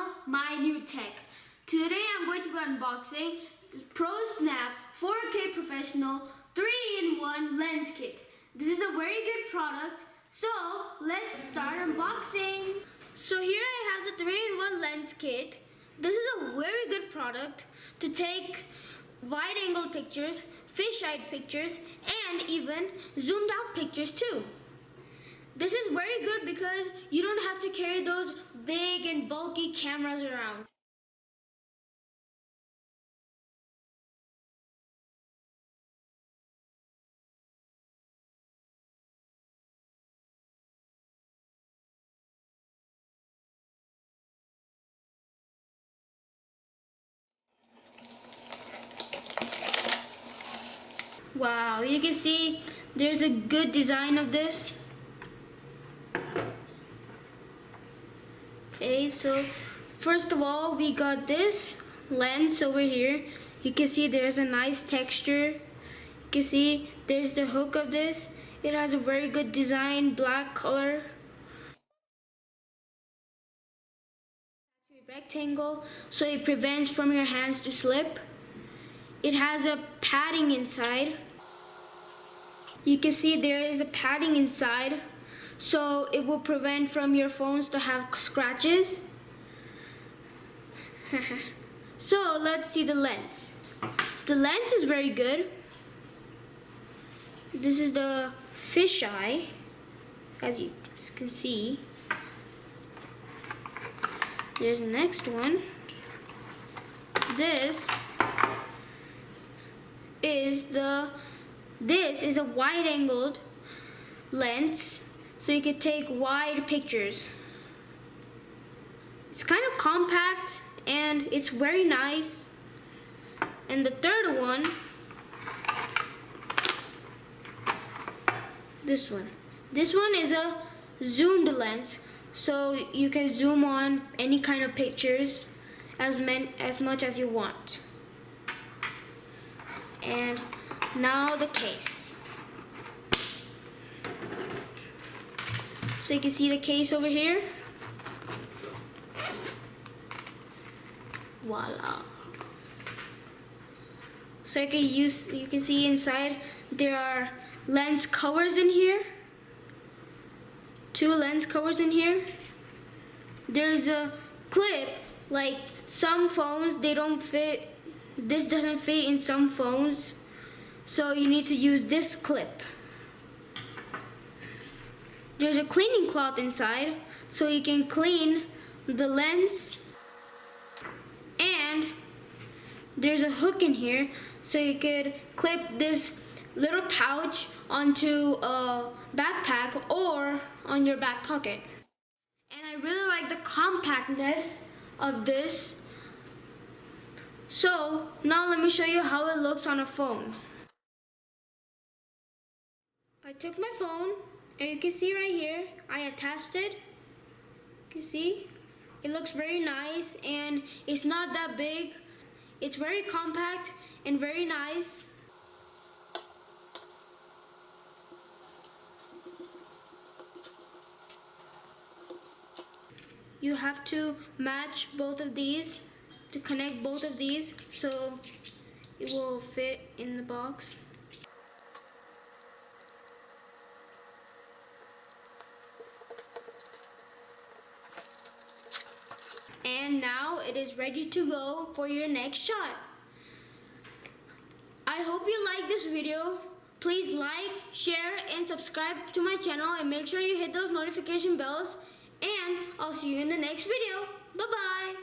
channel, My New Tech. Today I'm going to be unboxing Prosnap 4K Professional 3-in-1 Lens Kit. This is a very good product, so let's start unboxing. So here I have the 3-in-1 Lens Kit. This is a very good product to take wide-angle pictures, fisheye pictures, and even zoomed out pictures too. This is very good because you don't have to carry those big and bulky cameras around. Wow, you can see there's a good design of this. Okay, so first of all, we got this lens over here. You can see there's a nice texture. You can see there's the hook of this. It has a very good design, black color. Rectangle, so it prevents from your hands to slip. It has a padding inside. You can see there is a padding inside, so it will prevent from your phones to have scratches. So let's see the lens. The lens is very good. This is the fisheye, as you can see. There's the next one. This is a wide-angled lens, so you can take wide pictures. It's kind of compact and it's very nice. And the third one, this one is a zoomed lens, so you can zoom on any kind of pictures as much as you want. And now the case. So you can see the case over here. Voila. So you can see inside there are lens covers in here. 2 lens covers in here. There's a clip, like some phones they don't fit. This doesn't fit in some phones, so you need to use this clip. There's a cleaning cloth inside, so you can clean the lens. And there's a hook in here, so you could clip this little pouch onto a backpack or on your back pocket. And I really like the compactness of this. So now let me show you how it looks on a phone. I took my phone, and you can see right here, I attached it. You can see, it looks very nice and it's not that big. It's very compact and very nice. You have to match both of these to connect both of these so it will fit in the box. And now it is ready to go for your next shot. I hope you like this video. Please like, share, and subscribe to my channel, and make sure you hit those notification bells. And I'll see you in the next video. Bye-bye.